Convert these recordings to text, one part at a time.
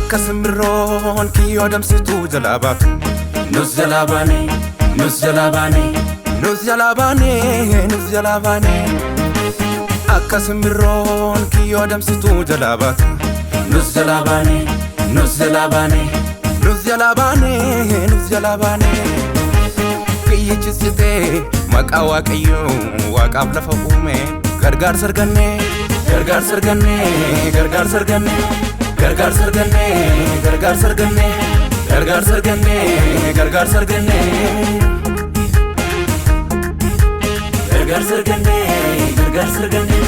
akka simbirroon kiyyoo adamsituu jalaa baatu. Nus jalaa baane, nus jalaa baane, nus jalaa baane, nus jalaa baane. Akka simbirroon kiyyoo adamsituu jalaa baatu. Nus jalaa baane, nus jalaa baane, nus jalaa baane, nus jalaa baane. Kiyyichi sitee maqaa waaqayyoo waaqaaf lafa uume gargaarsa arganne, gargaarsa arganne, gargaarsa arganne, gargaarsa arganne, gargaarsa arganne, gargaarsa arganne, gargaarsa arganne, gargaarsa arganne, gargaarsa arganne,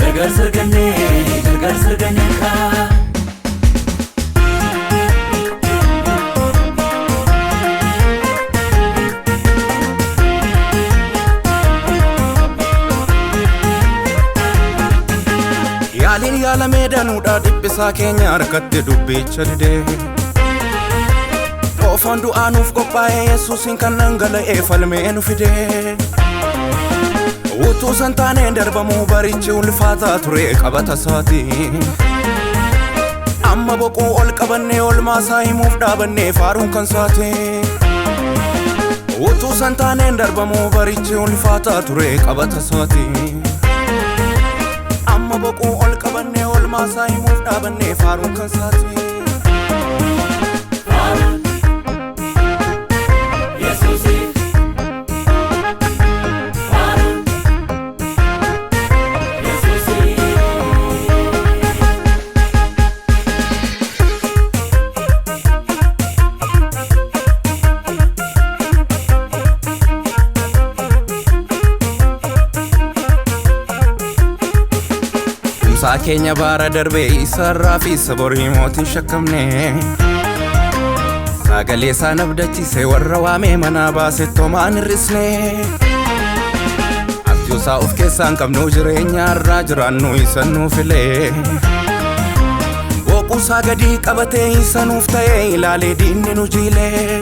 gargaarsa arganne, gargaarsa arganne. Yaaliin yaala meedanuudha dhiphisaa keenya harkatti dubbicha didee. Oofaan du'aanuuf qophaa'ee Yesuusin kan dhangala'ee falmee nu fidee. Utuu san taaneen darbamuu barichi ulfaataa ture qabata isaati. Amma boquu ol qabannee olmaasaa himuuf dhaabannee faaruun kan saate. Utuu san taaneen darbamuu barichi ulfaataa ture qabata isaati. Amma boquu ol qabannee olmaasaa himuuf dhaabannee faaruun kan saate. Keenya baara darbee isarraa fi saborii mootiin shakkamne. Sagalee isaa nabdachiise warra waamee manaa baase tomaan hir'isne. Abjuu isaa of keessaa hin qabnu jireenya irraa jiraannu isa nuuf filee. Boquu isaa gadi qabatee isa nuuf ta'ee ilaalee diinni nu jiilee.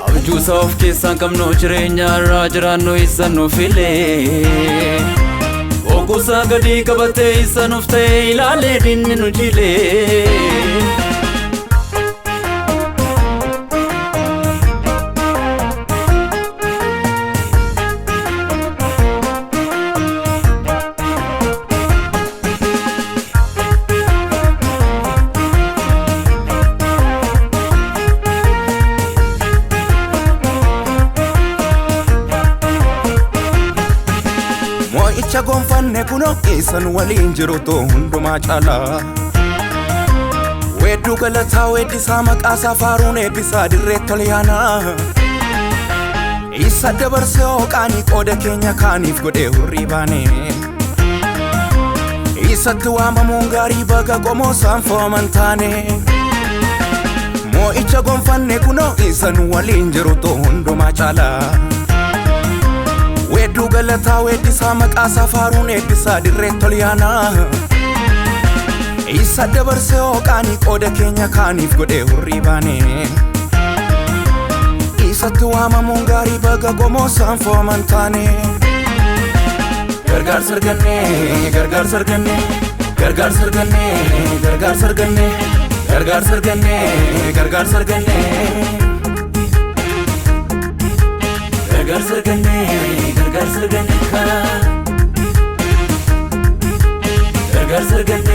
Abjuu isaa of keessaa hin qabnu jireenya irraa jiraannu isa nuuf filee. Boquusaa gadi qabatee isa nuuf ta'ee ilaalee diinni nu jiilee. Mo'icha gonfanne kunoo isan waliin jirutu hundumaa caalaa. Weedduu galataa weeddisaa maqaasaa faaruun eebbisaa dirreetti ol yaanaa. Isa dabarsee hooqaanii qooda keenya kaaniif godhee hurrii baane. Isatti waamamuun gaarii baga qomoo saanfoo amantaane. Mo'icha gonfanne kunoo isan waliin jirutu hundumaa caalaa. Weedduu galataa weeddisaa maqaasaa faaruun eebbisaa dirreetti ol yaanaa. Isa dabarsee hooqaanii qooda keenya kaaniif godhee hurrii baane. Isatti waamamuun gaarii baga qomoo saanfoo amantaane. Gargaarsa arganne, gargaarsa arganne, gargaarsa arganne, gargaarsa arganne, gargaarsa arganne, gargaarsa arganne. Gargaarsa arganne, gargaarsa arganne, gargaarsa arganne.